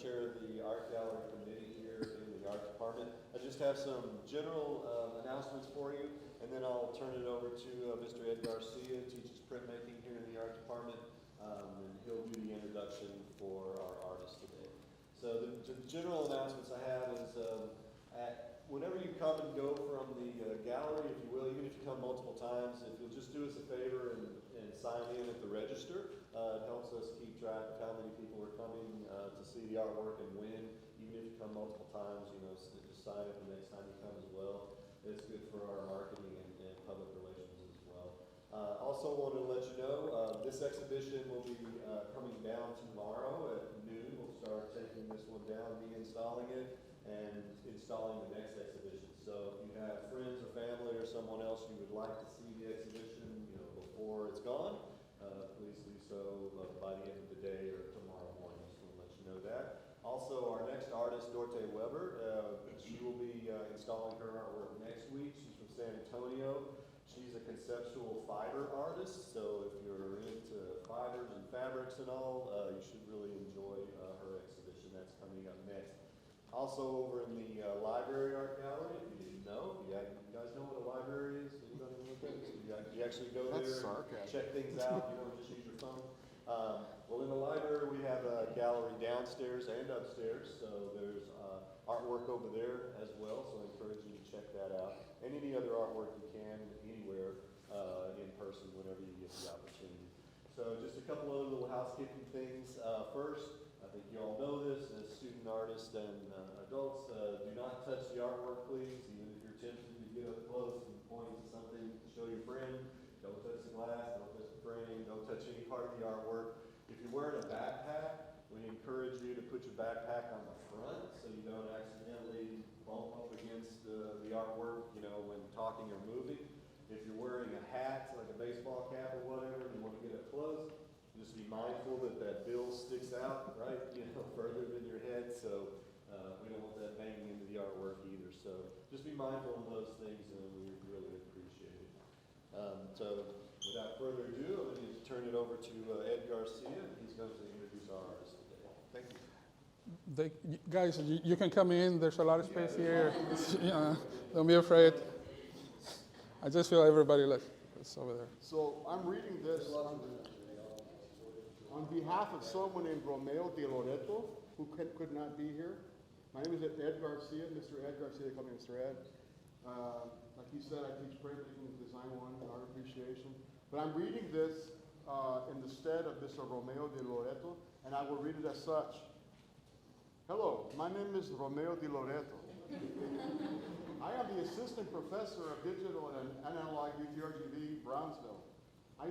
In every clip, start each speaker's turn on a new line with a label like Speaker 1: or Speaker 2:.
Speaker 1: chair of the art gallery committee here in the art department. I just have some general announcements for you, and then I'll turn it over to Mr. Ed Garcia, who teaches printmaking here in the art department, and he'll do the introduction for our artists today. So the general announcements I have is whenever you come and go from the gallery, if you will, even if you come multiple times, if you'll just do us a favor and sign in at the register, it helps us keep track of how many people are coming to see the artwork and when. Even if you come multiple times, just sign up the next time you come as well. It's good for our marketing and public relations as well. Also wanted to let you know, this exhibition will be coming down tomorrow at noon. We'll start taking this one down, reinstalling it, and installing the next exhibition. So if you have friends or family or someone else you would like to see the exhibition, before it's gone, please do so by the end of the day or tomorrow morning. Just want to let you know that. Also, our next artist, Dorte Weber, she will be installing her artwork next week. She's from San Antonio. She's a conceptual fiber artist, so if you're into fibers and fabrics and all, you should really enjoy her exhibition. That's coming up next. Also over in the library art gallery, if you didn't know, you guys know what a library is? Anybody know what that is? You actually go there and check things out, you don't just use your phone. Well, in the library we have a gallery downstairs and upstairs, so there's artwork over there as well, so I encourage you to check that out. And any other artwork you can, anywhere, in person, whenever you get the opportunity. So just a couple of little housekeeping things. First, I think you all know this, as student artists and adults, do not touch the artwork, please. Even if you're tempted to get up close and point to something to show your friend, don't touch the glass, don't touch the frame, don't touch any part of the artwork. If you're wearing a backpack, we encourage you to put your backpack on the front so you don't accidentally bump up against the artwork, when talking or moving. If you're wearing a hat, like a baseball cap or whatever, and you want to get up close, just be mindful that bill sticks out, right, further than your head, so we don't want that banging into the artwork either. So just be mindful of those things, and we really appreciate it. So without further ado, I'm going to turn it over to Ed Garcia, and he's going to introduce our artist today. Thank you.
Speaker 2: Guys, you can come in. There's a lot of space here. Don't be afraid. I just feel everybody it's over there.
Speaker 3: So I'm reading this on behalf of someone named Romeo de Loreto, who could not be here. My name is Ed Garcia, Mr. Ed Garcia, call me Mr. Ed. Like he said, I teach printmaking, design one, and art appreciation. But I'm reading this in the stead of Mr. Romeo de Loreto, and I will read it as such. Hello, my name is Romeo de Loreto. I am the assistant professor of digital and analog UTRGV, Brownsville. I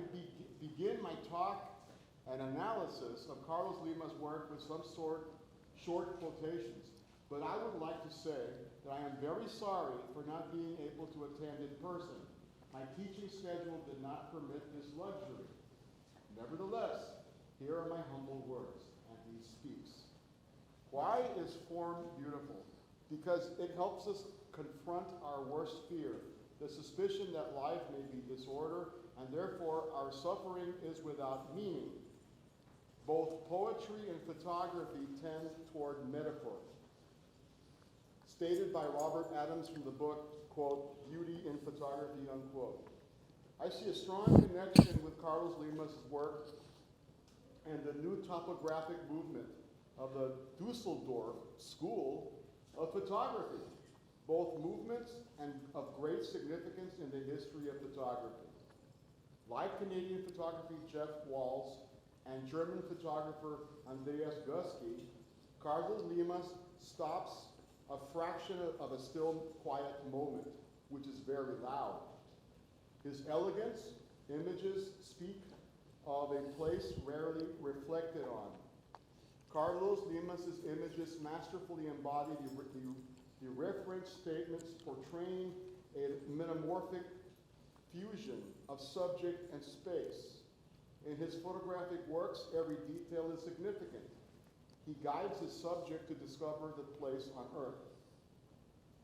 Speaker 3: begin my talk and analysis of Carlos Limas' work with some short quotations. But I would like to say that I am very sorry for not being able to attend in person. My teaching schedule did not permit this luxury. Nevertheless, here are my humble words, and he speaks. Why is form beautiful? Because it helps us confront our worst fear, the suspicion that life may be disorder, and therefore our suffering is without meaning. Both poetry and photography tend toward metaphor. Stated by Robert Adams from the book, quote, Beauty in Photography, unquote. I see a strong connection with Carlos Limas' work and the new topographic movement of the Dusseldorf School of Photography, both movements and of great significance in the history of photography. Like Canadian photography Jeff Walls and German photographer Andreas Guski, Carlos Limas stops a fraction of a still quiet moment, which is very loud. His elegance images speak of a place rarely reflected on. Carlos Limas' images masterfully embody the reference statements portraying a metamorphic fusion of subject and space. In his photographic works, every detail is significant. He guides his subject to discover the place on Earth.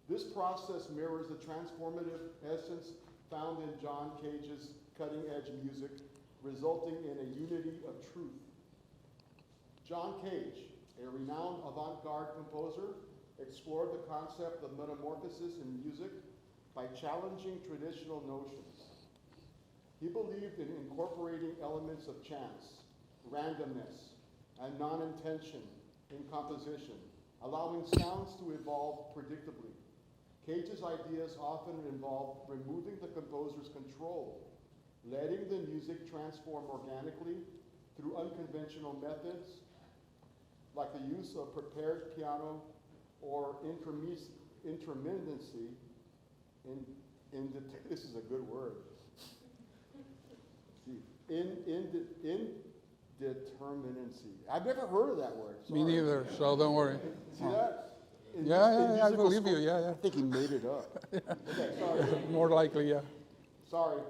Speaker 3: This process mirrors the transformative essence found in John Cage's cutting-edge music, resulting in a unity of truth. John Cage, a renowned avant-garde composer, explored the concept of metamorphosis in music by challenging traditional notions. He believed in incorporating elements of chance, randomness, and non-intention in composition, allowing sounds to evolve predictably. Cage's ideas often involved removing the composer's control, letting the music transform organically through unconventional methods, like the use of prepared piano or intermittency this is a good word. Indeterminacy. I've never heard of that word.
Speaker 2: Me
Speaker 3: Sorry.
Speaker 2: neither, so don't worry.
Speaker 3: See that?
Speaker 2: Yeah, I
Speaker 3: musical
Speaker 2: believe
Speaker 3: school-
Speaker 2: you, yeah.
Speaker 3: I think he made it up. Okay, sorry.
Speaker 2: More likely, yeah.
Speaker 3: Sorry,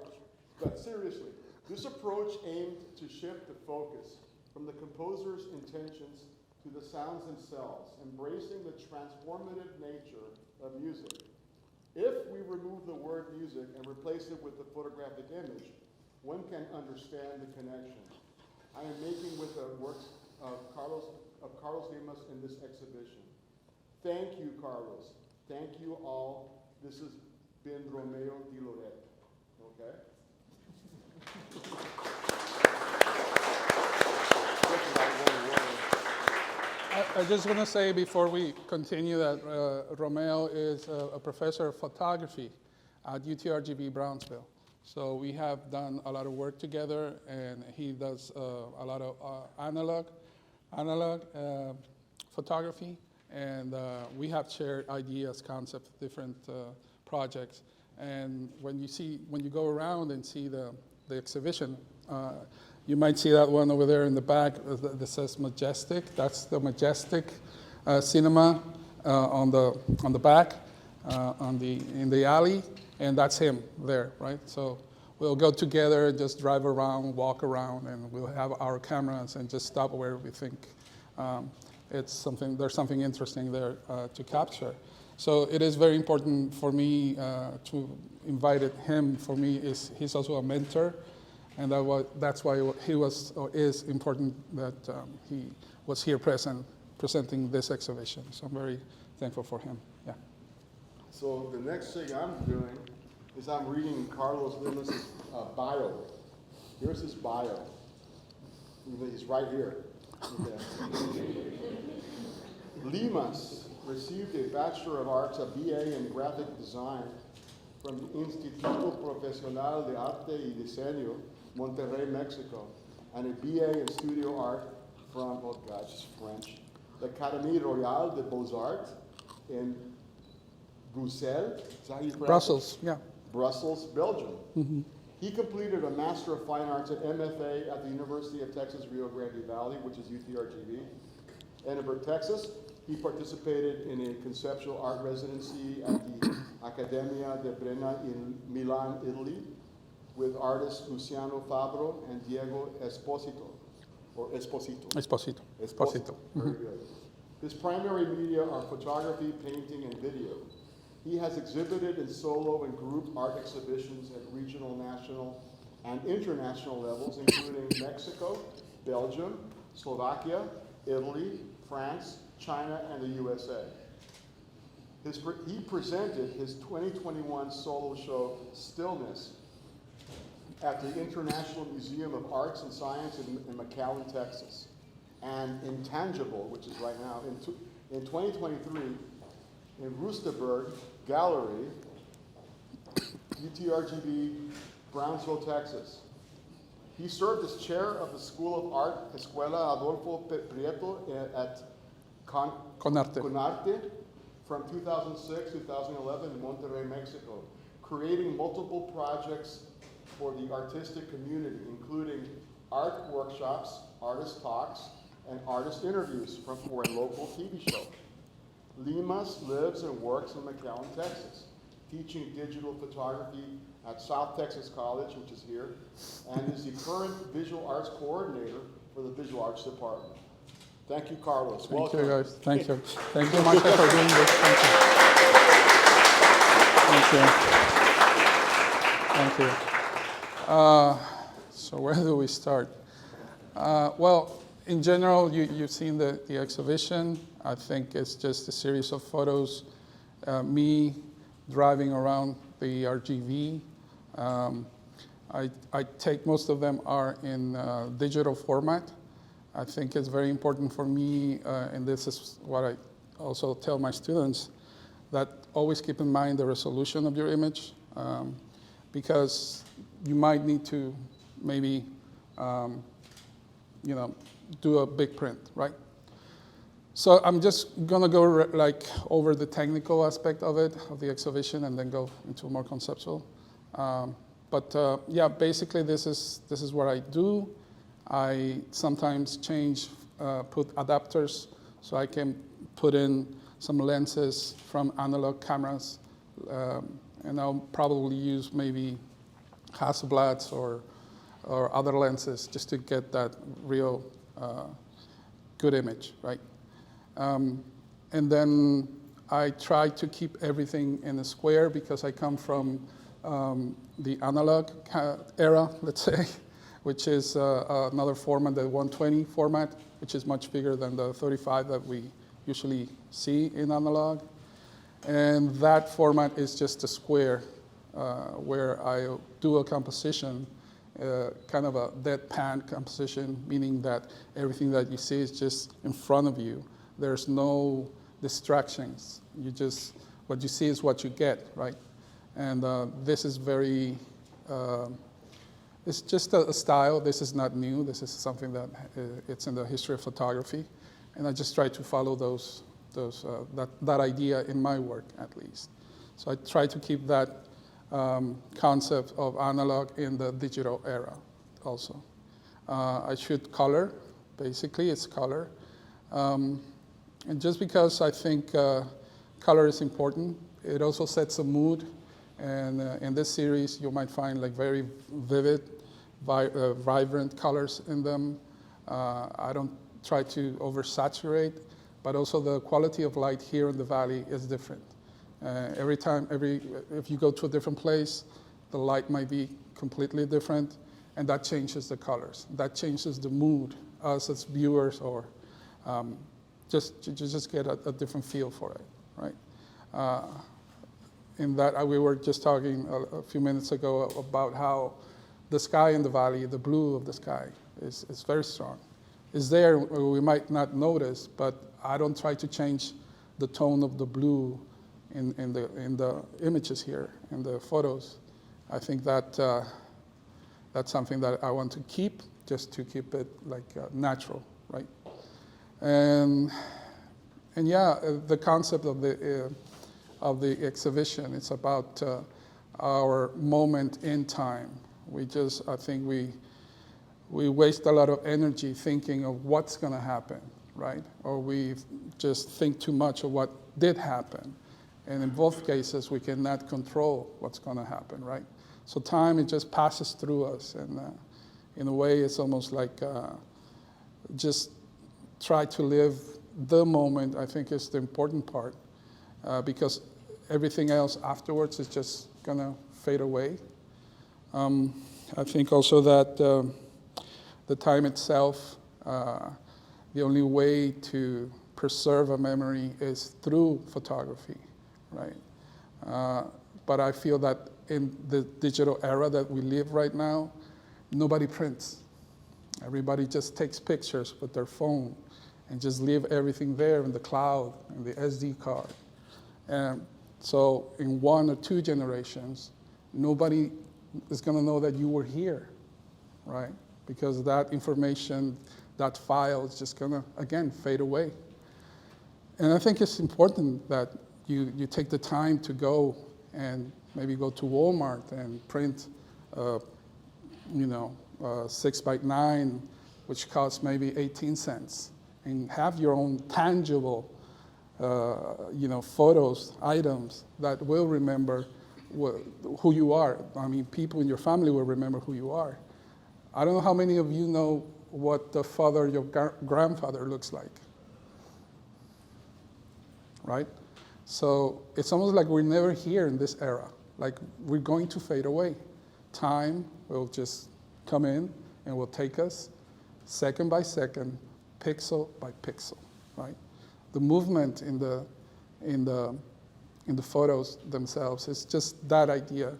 Speaker 3: but seriously, this approach aimed to shift the focus from the composer's intentions to the sounds themselves, embracing the transformative nature of music. If we remove the word music and replace it with the photographic image, one can understand the connection. I am making with the works of Carlos Limas in this exhibition. Thank you, Carlos. Thank you all. This has been Romeo Di Loreto. Okay?
Speaker 2: I just want to say before we continue that Romeo is a professor of photography at UTRGV Brownsville. So we have done a lot of work together, and he does a lot of analog photography, and we have shared ideas, concepts, different projects. And when you go around and see the exhibition, you might see that one over there in the back that says Majestic. That's the Majestic cinema on the back, in the alley, and that's him there, right? So we'll go together, just drive around, walk around, and we'll have our cameras and just stop where we think there's something interesting there to capture. So it is very important for me to invite him. For me, he's also a mentor. And that's why he was or is important that he was here presenting this exhibition. So I'm very thankful for him. Yeah.
Speaker 3: So the next thing I'm doing is I'm reading Carlos Limas' bio. Here's his bio. He's right here. Okay. Limas received a Bachelor of Arts, a BA in Graphic Design from the Instituto Profesional de Arte y Diseño, Monterrey, Mexico, and a BA in Studio Art from, oh gosh, it's French, the Académie Royale des Beaux-Arts in Bruxelles. Is that how you pronounce
Speaker 2: Brussels,
Speaker 3: it?
Speaker 2: yeah.
Speaker 3: Brussels, Belgium. Mm-hmm. He completed a Master of Fine Arts at MFA at the University of Texas, Rio Grande Valley, which is UTRGV. Edinburgh, Texas. He participated in a conceptual art residency at the Accademia de Brera in Milan, Italy, with artists Luciano Fabro and Diego Esposito, or Esposito.
Speaker 2: Esposito.
Speaker 3: Very good. His primary media are photography, painting, and video. He has exhibited in solo and group art exhibitions at regional, national, and international levels, including Mexico, Belgium, Slovakia, Italy, France, China, and the USA. He presented his 2021 solo show, Stillness, at the International Museum of Arts and Science in McAllen, Texas, and Intangible, which is right now, in 2023, in Roosterberg Gallery, UTRGV, Brownsville, Texas. He served as chair of the School of Art, Escuela Adolfo Prieto at Conarte from 2006 to 2011 in Monterrey, Mexico, creating multiple projects for the artistic community, including art workshops, artist talks, and artist interviews for a local TV show. Limas lives and works in McAllen, Texas, teaching digital photography at South Texas College, which is here, and is the current visual arts coordinator for the visual arts department. Thank you, Carlos.
Speaker 2: Thank
Speaker 3: Welcome.
Speaker 2: you, guys. Thank you. Thank you, Michael, for doing this. Thank you. Thank you. So where do we start? Well, in general, you've seen the exhibition. I think it's just a series of photos, me driving around the RGV. I take most of them are in digital format. I think it's very important for me, and this is what I also tell my students, that always keep in mind the resolution of your image, because you might need to maybe, do a big print, right? So I'm just gonna go over the technical aspect of it, of the exhibition, and then go into more conceptual. Yeah, basically this is what I do. I sometimes put adapters so I can put in some lenses from analog cameras, and I'll probably use maybe Hasselblads or other lenses just to get that real good image, right? And then I try to keep everything in a square because I come from the analog era, let's say, which is another format, the 120 format, which is much bigger than the 35 that we usually see in analog. And that format is just a square where I do a composition, kind of a deadpan composition, meaning that everything that you see is just in front of you. There's no distractions. What you see is what you get, right? And this is very, it's just a style. This is not new. This is something that it's in the history of photography. And I just try to follow that idea in my work, at least. So I try to keep that concept of analog in the digital era also. I shoot color, basically it's color. And just because I think color is important, it also sets a mood. And in this series, you might find like very vivid, vibrant colors in them. I don't try to oversaturate, but also the quality of light here in the valley is different. If you go to a different place, the light might be completely different, and that changes the colors. That changes the mood, us as viewers, or you just get a different feel for it, right? In that, we were just talking a few minutes ago about how the sky in the valley, the blue of the sky, is very strong. It's there, we might not notice, but I don't try to change the tone of the blue in the images here, in the photos. I think that that's something that I want to keep, just to keep it like natural, right? And yeah, the concept of the exhibition, it's about our moment in time. I think we waste a lot of energy thinking of what's gonna happen, right? Or we just think too much of what did happen. And in both cases, we cannot control what's gonna happen, right? So time, it just passes through us. And in a way, it's almost like just try to live the moment, I think is the important part. Because everything else afterwards is just gonna fade away. I think also that the time itself, the only way to preserve a memory is through photography, right? But I feel that in the digital era that we live right now, nobody prints. Everybody just takes pictures with their phone and just leave everything there in the cloud, in the SD card. And so in 1 or 2 generations, nobody is gonna know that you were here, right? Because that information, that file is just gonna, again, fade away. And I think it's important that you take the time to go and maybe go to Walmart and print, 6x9, which costs maybe 18 cents, and have your own tangible photos, items that will remember who you are. I mean, people in your family will remember who you are. I don't know how many of you know what the father of your grandfather looks like, right? So it's almost like we're never here in this era. Like we're going to fade away. Time will just come in and will take us second by second, pixel by pixel, right? The movement in the photos themselves is just that idea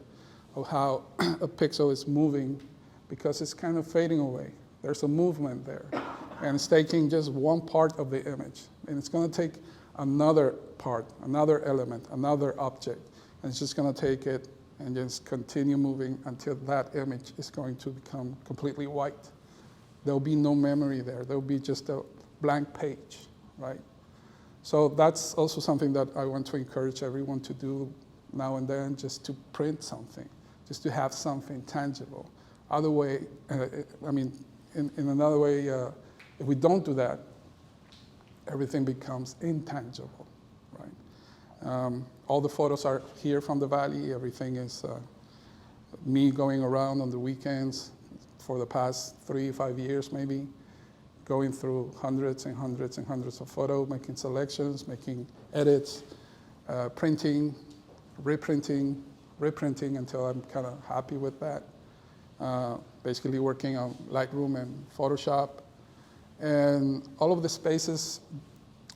Speaker 2: of how a pixel is moving because it's kind of fading away. There's a movement there, and it's taking just one part of the image, and it's going to take another part, another element, another object, and it's just going to take it and just continue moving until that image is going to become completely white. There'll be no memory there. There'll be just a blank page, right? So that's also something that I want to encourage everyone to do now and then, just to print something, just to have something tangible. Other way, in another way, if we don't do that, everything becomes intangible, right? All the photos are here from the valley. Everything is me going around on the weekends for the past 3-5 years maybe, going through hundreds and hundreds and hundreds of photos, making selections, making edits, printing, reprinting until I'm kind of happy with that. Basically working on Lightroom and Photoshop. And all of the spaces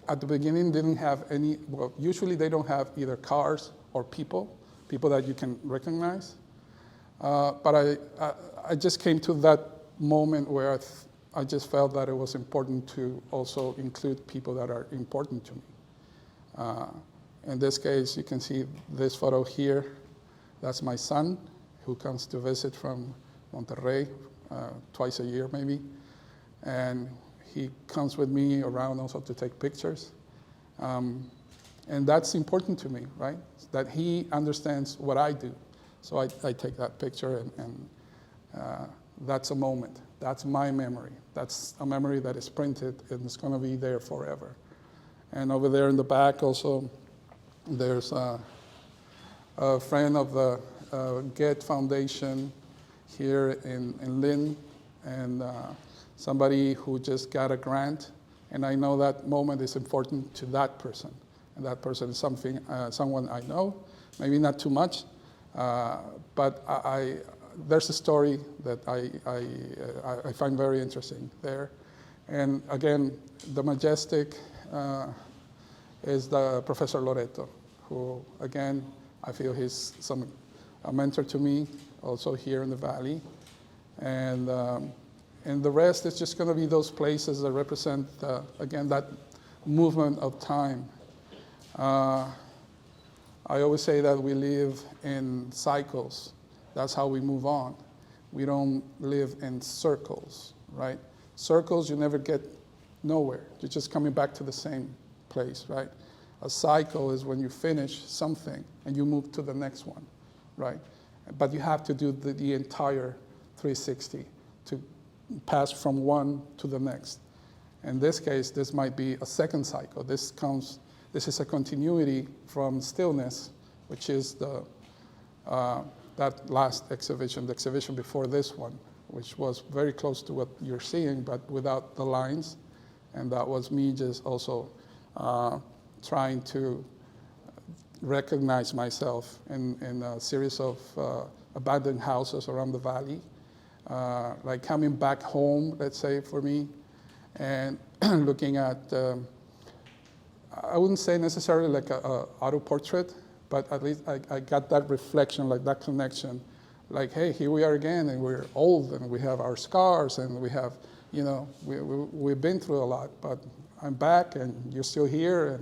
Speaker 2: at the beginning didn't have any, well, usually they don't have either cars or people that you can recognize. But I just came to that moment where I just felt that it was important to also include people that are important to me. In this case, you can see this photo here. That's my son, who comes to visit from Monterrey twice a year maybe. And he comes with me around also to take pictures. And that's important to me, right? That he understands what I do. So I take that picture and that's a moment. That's my memory. That's a memory that is printed and it's going to be there forever. And over there in the back also, there's a friend of the GET Foundation here in Lynn, and somebody who just got a grant. And I know that moment is important to that person. And that person is someone I know, maybe not too much, but there's a story that I find very interesting there. And again, the majestic is the Professor Loreto, who again, I feel he's a mentor to me, also here in the Valley. And the rest is just going to be those places that represent, again, that movement of time. I always say that we live in cycles. That's how we move on. We don't live in circles, right? Circles, you never get nowhere. You're just coming back to the same place, right? A cycle is when you finish something and you move to the next one, right? But you have to do the entire 360 to pass from one to the next. In this case, this might be a second cycle. This is a continuity from Stillness, which is that last exhibition, the exhibition before this one, which was very close to what you're seeing, but without the lines. And that was me just also trying to recognize myself in a series of abandoned houses around the valley, like coming back home, let's say, for me, and looking at, I wouldn't say necessarily like a auto portrait, but at least I got that reflection, like that connection, like, hey, here we are again, and we're old, and we have our scars, and we have, we've been through a lot, but I'm back, and you're still here,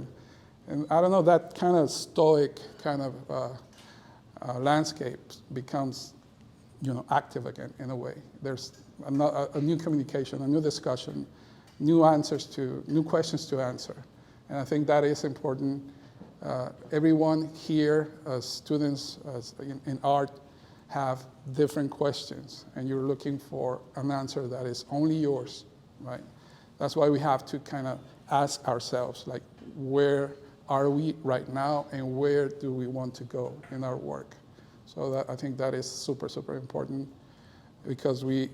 Speaker 2: and I don't know, that kind of stoic kind of landscape becomes, active again in a way. There's a new communication, a new discussion, new questions to answer, and I think that is important. Everyone here, as students in art, have different questions, and you're looking for an answer that is only yours, right? That's why we have to kind of ask ourselves, like, where are we right now, and where do we want to go in our work? So I think that is super, super important, because we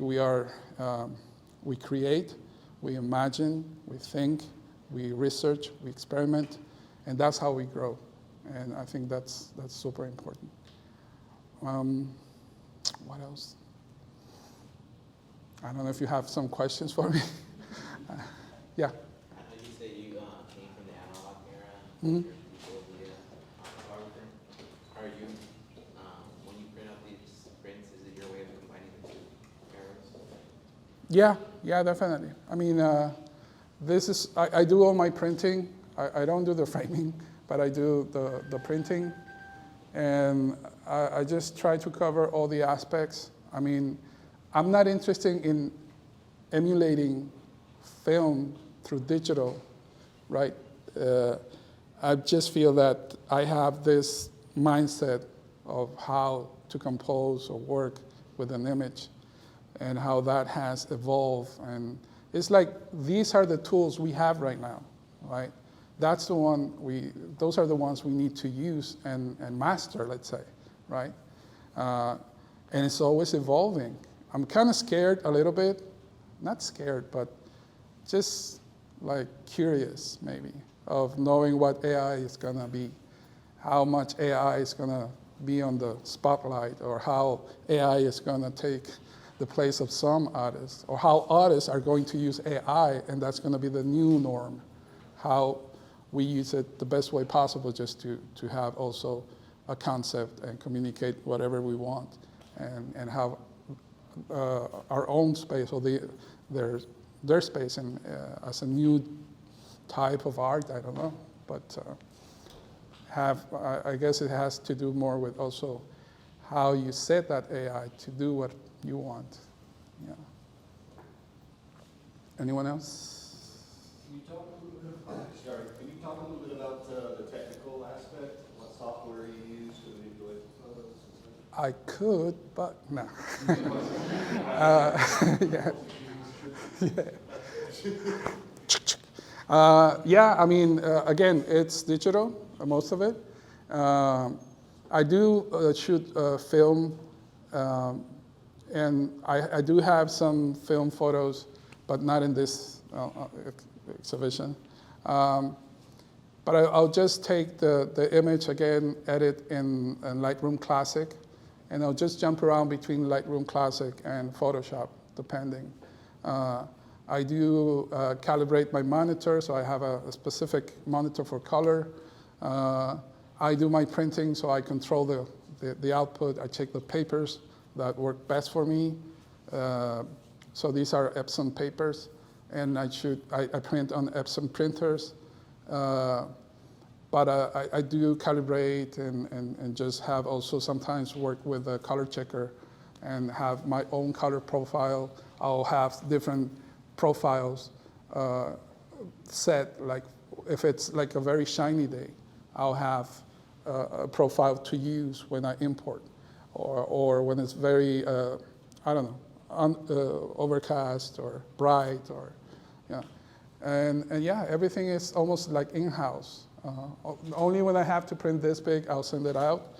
Speaker 2: create, we imagine, we think, we research, we experiment, and that's how we grow. And I think that's super important. What else? I don't know if you have some questions for me. Yeah.
Speaker 4: You say you came from the analog era,
Speaker 2: Mhm.
Speaker 4: you're people of the photography. Are you, when you print out these prints, is it your way of combining the two eras?
Speaker 2: Yeah, definitely. I mean, this is, I do all my printing. I don't do the framing, but I do the printing. And I just try to cover all the aspects. I mean, I'm not interested in emulating film through digital, right? I just feel that I have this mindset of how to compose or work with an image and how that has evolved. And it's like these are the tools we have right now, right? Those are the ones we need to use and master, let's say, right? And it's always evolving. I'm kind of scared a little bit, not scared, but just like curious maybe of knowing what AI is gonna be, how much AI is gonna be on the spotlight, or how AI is gonna take the place of some artists, or how artists are going to use AI and that's gonna be the new norm. How we use it the best way possible just to have also a concept and communicate whatever we want and have our own space or their space and as a new type of art, I don't know, but I guess it has to do more with also how you set that AI to do what you want. Yeah. Anyone else?
Speaker 1: Can you talk a little bit about the technical aspect? What software you use to manipulate the photos?
Speaker 2: I could, but no. Yeah, I mean, again, it's digital, most of it. I do shoot film, and I do have some film photos, but not in this exhibition. But I'll just take the image again, edit in Lightroom Classic, and I'll just jump around between Lightroom Classic and Photoshop, depending. I do calibrate my monitor, so I have a specific monitor for color. I do my printing, so I control the output. I check the papers that work best for me. So these are Epson papers, and I print on Epson printers. But I do calibrate and just have also sometimes work with a color checker and have my own color profile. I'll have different profiles set, like if it's like a very shiny day, I'll have a profile to use when I import, or when it's very, I don't know, overcast or bright, or, yeah. And yeah, everything is almost like in-house. Only when I have to print this big, I'll send it out.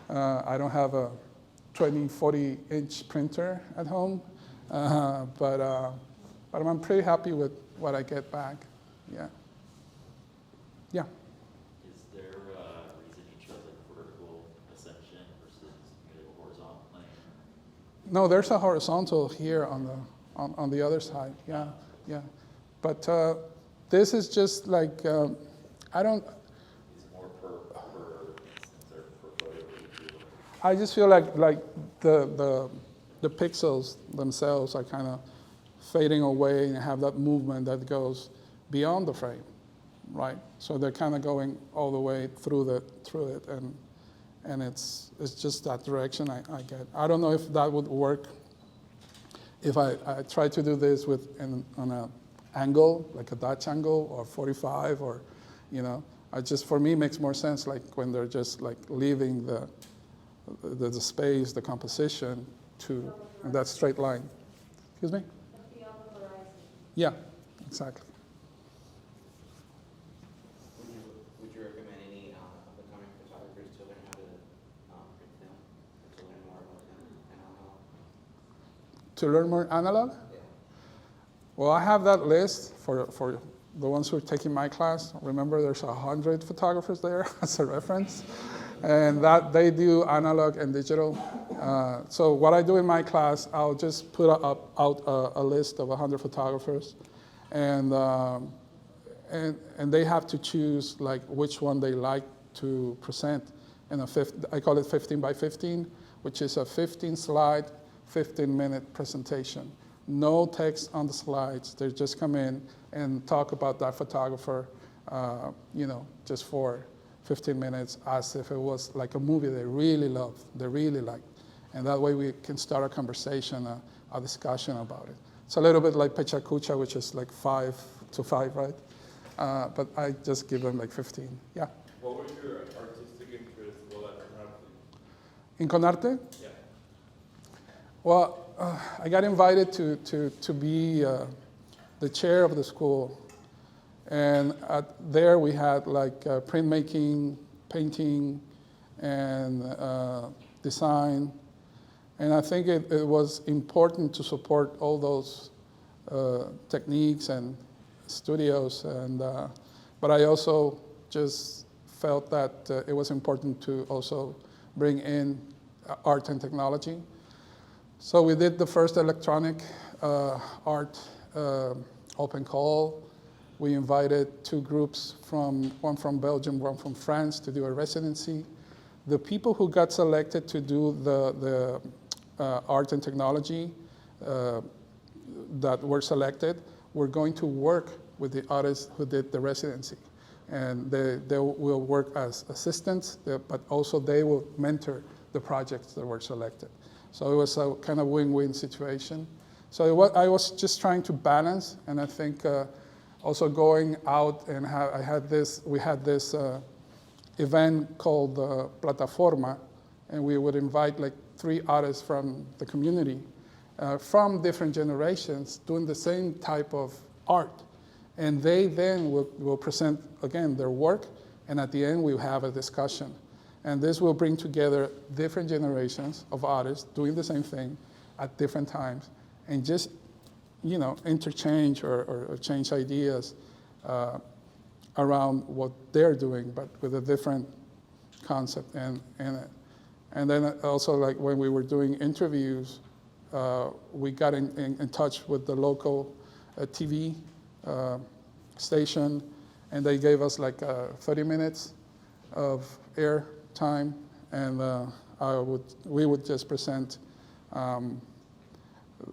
Speaker 2: I don't have a 20, 40-inch printer at home, but I'm pretty happy with what I get back, yeah. Yeah.
Speaker 5: Is there a reason you chose a vertical ascension versus maybe a horizontal plane?
Speaker 2: No, there's a horizontal here on the other side, yeah. But this is just like, I don't.
Speaker 5: Is it more per instance or per photo that you do?
Speaker 2: I just feel like the pixels themselves are kind of fading away and have that movement that goes beyond the frame, right? So they're kind of going all the way through it, and it's just that direction I get. I don't know if that would work if I try to do this on an angle, like a Dutch angle or 45, or, you know, for me, it makes more sense like when they're just like leaving the space, the composition to that straight line. Excuse me? Yeah, exactly.
Speaker 4: Would you recommend any up-and-coming photographers to learn how to print film, to learn more about analog?
Speaker 2: To learn more analog?
Speaker 4: Yeah.
Speaker 2: Well, I have that list for the ones who are taking my class. Remember, there's 100 photographers there as a reference, and that they do analog and digital. So what I do in my class, I'll just put out a list of 100 photographers, and they have to choose like which one they like to present in I call it 15 by 15, which is a 15-slide, 15-minute presentation. No text on the slides. They just come in and talk about that photographer, just for 15 minutes as if it was like a movie they really loved, they really liked. And that way we can start a conversation, a discussion about it. It's a little bit like Pechacucha, which is like 5 to 5, right? But I just give them like 15, yeah.
Speaker 6: What was your artistic interest while at Conarte?
Speaker 2: In Conarte?
Speaker 6: Yeah.
Speaker 2: Well, I got invited to be the chair of the school. And there we had like printmaking, painting, and design. And I think it was important to support all those techniques and studios. But I also just felt that it was important to also bring in art and technology. So we did the first electronic art open call. We invited 2 groups, one from Belgium, one from France, to do a residency. The people who got selected to do the art and technology that were selected were going to work with the artists who did the residency. And they will work as assistants, but also they will mentor the projects that were selected. So it was a kind of win-win situation. So I was just trying to balance, and I think also going out and we had this event called Plataforma, and we would invite like 3 artists from the community, from different generations, doing the same type of art. And they then will present, again, their work, and at the end we'll have a discussion. And this will bring together different generations of artists doing the same thing at different times, and just, interchange or change ideas around what they're doing, but with a different concept. And then also, like when we were doing interviews, we got in touch with the local TV station, and they gave us like 30 minutes of air time, and we would just present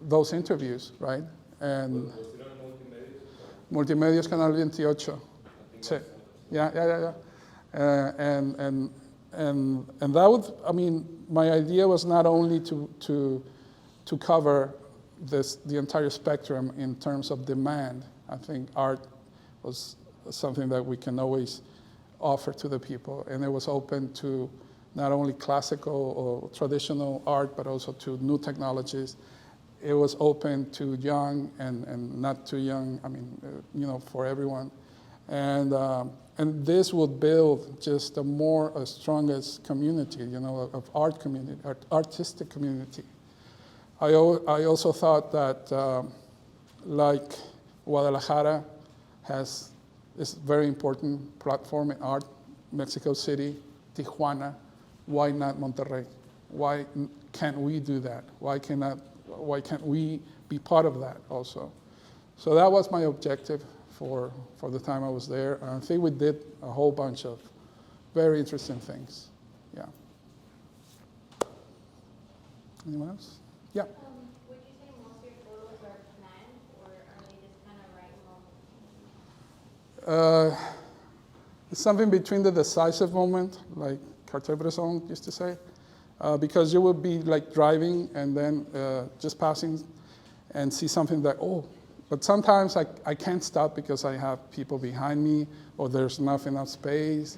Speaker 2: those interviews, right? And
Speaker 6: Was it on Multimedia?
Speaker 2: Multimedios Canal 28. Sí. Yeah. And that would, my idea was not only to cover the entire spectrum in terms of demand. I think art was something that we can always offer to the people, and it was open to not only classical or traditional art, but also to new technologies. It was open to young and not too young, for everyone. And this would build just a strongest community, of artistic community. I also thought that, like Guadalajara is a very important platform in art, Mexico City, Tijuana, why not Monterrey? Why can't we do that? Why can't we be part of that also? So that was my objective for the time I was there. And I think we did a whole bunch of very interesting things. Yeah. Anyone else? Yeah.
Speaker 7: Would you say most of your photos are planned, or are they just kind of right moment?
Speaker 2: It's something between the decisive moment, like Cartier-Bresson used to say, because you would be like driving and then just passing and see something that, but sometimes I can't stop because I have people behind me, or there's not enough space,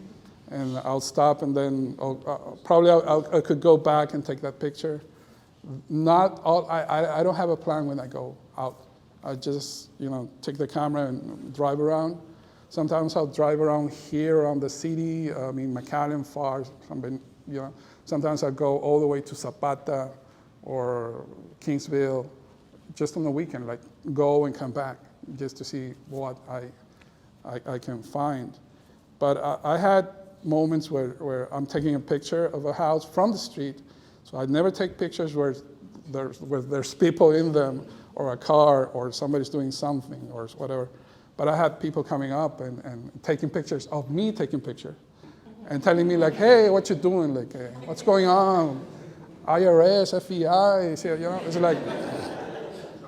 Speaker 2: and I'll stop, and then I could go back and take that picture. I don't have a plan when I go out. I just take the camera and drive around. Sometimes I'll drive around here around the city. McAllen, far. Sometimes I go all the way to Zapata or Kingsville, just on the weekend, like go and come back, just to see what I can find. But I had moments where I'm taking a picture of a house from the street. So I never take pictures where there's people in them, or a car, or somebody's doing something, or whatever. But I had people coming up and taking pictures of me taking pictures, and telling me like, hey, what you doing? Like, what's going on? IRS, FBI, so, you know, it's like,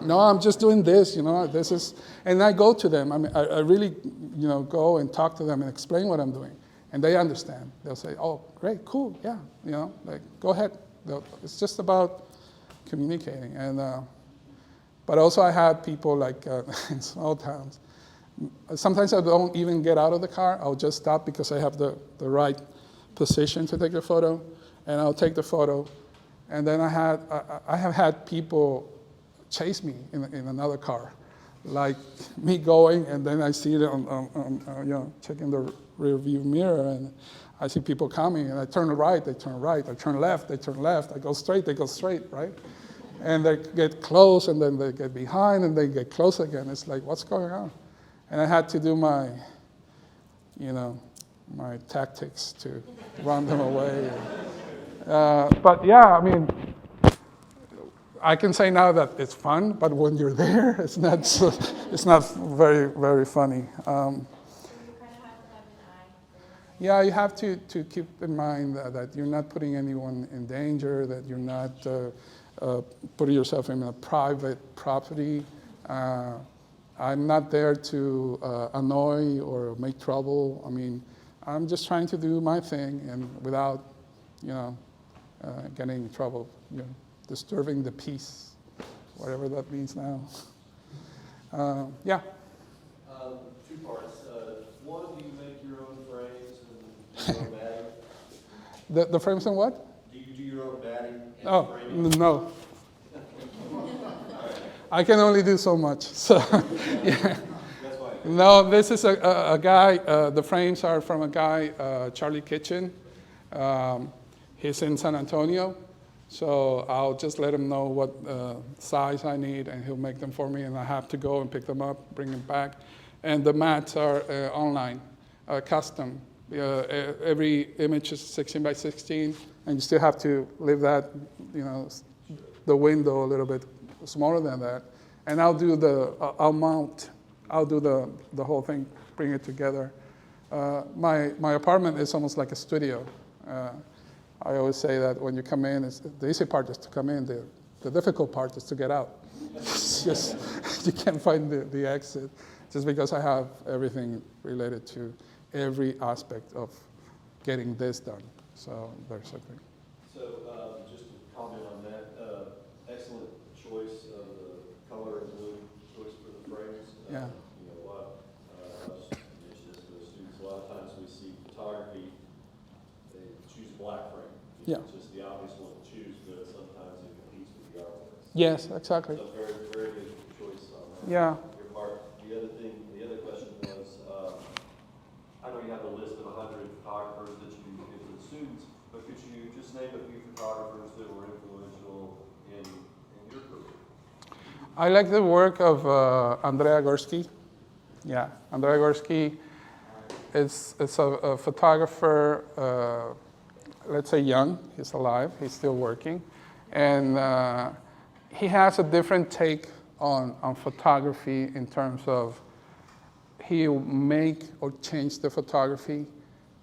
Speaker 2: no, I'm just doing this, you know, this is, and I go to them. I mean, I really, you know, go and talk to them and explain what I'm doing, and they understand. They'll say, oh, great, cool, yeah, you know, like, go ahead. It's just about communicating. And, but also I had people like in small towns. Sometimes I don't even get out of the car. I'll just stop because I have the right position to take the photo, and I'll take the photo. And then I have had people chase me in another car, like me going, and then I see it on you know, checking the rear view mirror, and I see people coming, and I turn right, they turn right, I turn left, they turn left, I go straight, they go straight, right? And they get close, and then they get behind, and they get close again. It's like, what's going on? And I had to do my, you know, my tactics to run them away. But yeah, I mean, I can say now that it's fun, but when you're there, it's not very, very funny.
Speaker 7: So you kind of have to have an eye for
Speaker 2: Yeah, you have to keep in mind that you're not putting anyone in danger, that you're not putting yourself in a private property. I'm not there to annoy or make trouble. I mean, I'm just trying to do my thing, and without, you know, getting in trouble, you know, disturbing the peace, whatever that means now. Yeah.
Speaker 1: Two parts. One, do you make your own frames and your own batting?
Speaker 2: The frames and what?
Speaker 1: Do you do your own batting and
Speaker 2: Oh,
Speaker 1: framing?
Speaker 2: no. I can only do so much. So, yeah.
Speaker 1: That's why.
Speaker 2: No, this is a guy, the frames are from a guy, Charlie Kitchen. He's in San Antonio. So I'll just let him know what size I need, and he'll make them for me, and I have to go and pick them up, bring them back. And the mats are online, custom. Every image is 16 by 16, and you still have to leave that, you know, the window a little bit smaller than that. And I'll do I'll do the whole thing, bring it together. My apartment is almost like a studio. I always say that when you come in, the easy part is to come in. The difficult part is to get out. It's just, you can't find the exit, just because I have everything related to every aspect of getting this done. So there's something.
Speaker 1: So just to comment on that, excellent choice of the color and blue choice for the frames.
Speaker 2: Yeah.
Speaker 1: You know, I'll just mention this to the students. A lot of times we see photography, they choose a black frame.
Speaker 2: Yeah.
Speaker 1: It's just the obvious one to choose, but sometimes it competes with the artworks.
Speaker 2: Yes, exactly.
Speaker 1: So very, very good choice on that.
Speaker 2: Yeah.
Speaker 1: Your part. The other question was, I know you have a list of 100 photographers that you give to the students, but could you just name a few photographers that were influential in your career?
Speaker 2: I like the work of Andrea Gursky. Yeah, Andrea Gursky is a photographer, let's say young, he's alive, he's still working. And he has a different take on photography in terms of he'll make or change the photography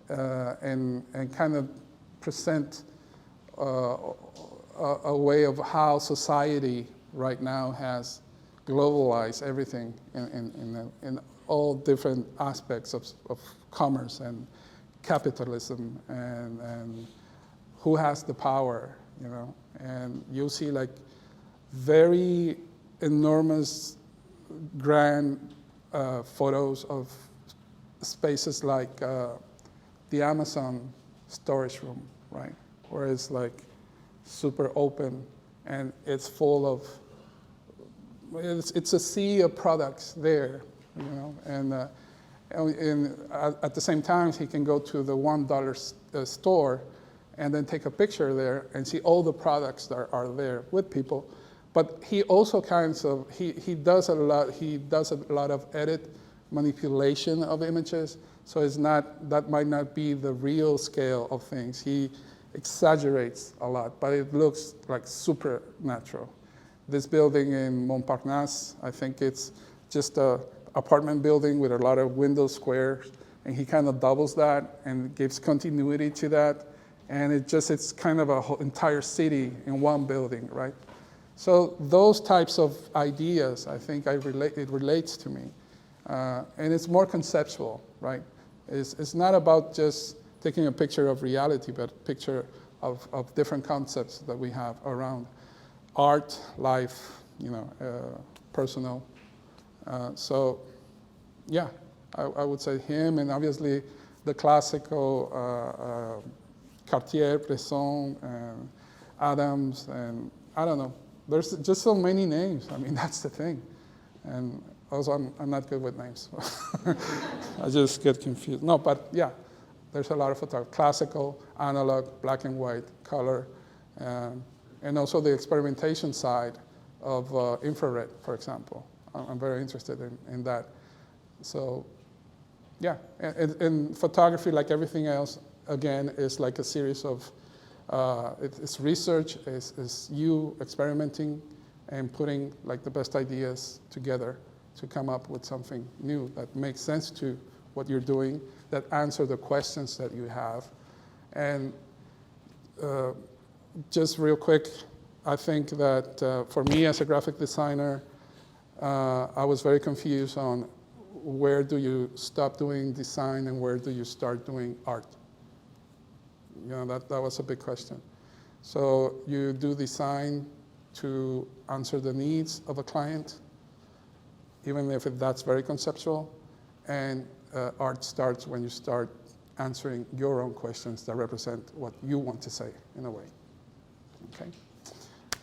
Speaker 2: and kind of present a way of how society right now has globalized everything in all different aspects of commerce and capitalism and who has the power, you know. And you'll see like very enormous, grand photos of spaces like the Amazon storage room, right? Where it's like super open and it's full of, it's a sea of products there, you know, and at the same time, he can go to the $1 store and then take a picture there and see all the products that are there with people. But he also he does a lot of edit manipulation of images. So it's not, that might not be the real scale of things. He exaggerates a lot, but it looks like supernatural. This building in Montparnasse, I think it's just a apartment building with a lot of window squares, and he kind of doubles that and gives continuity to that, and it's kind of a whole entire city in one building, right? So those types of ideas, I think it relates to me. And it's more conceptual, right? It's not about just taking a picture of reality, but a picture of different concepts that we have around art, life, personal. So, yeah, I would say him, and obviously the classical Cartier-Bresson, and Adams, and I don't know. There's just so many names. I mean, that's the thing. And also, I'm not good with names. I just get confused. No, but yeah, there's a lot of photography. Classical, analog, black and white, color, and also the experimentation side of infrared, for example. I'm very interested in that. So, yeah, and photography, like everything else, again, is like a series of, it's research, it's you experimenting and putting like the best ideas together to come up with something new that makes sense to what you're doing, that answer the questions that you have. And just real quick, I think that for me as a graphic designer, I was very confused on where do you stop doing design and where do you start doing art? That was a big question. So you do design to answer the needs of a client, even if that's very conceptual, and art starts when you start answering your own questions that represent what you want to say, in a way. Okay?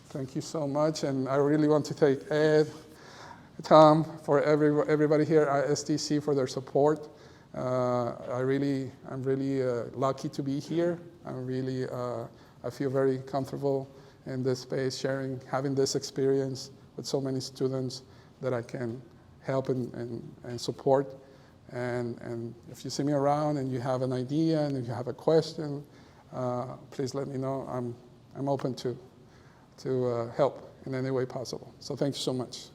Speaker 2: Thank you so much, and I really want to thank Ed, Tom, for everybody here at STC for their support. I'm really lucky to be here. I feel very comfortable in this space, having this experience with so many students that I can help and support. And if you see me around and you have an idea and if you have a question, please let me know. I'm open to help in any way possible. So thank you so much.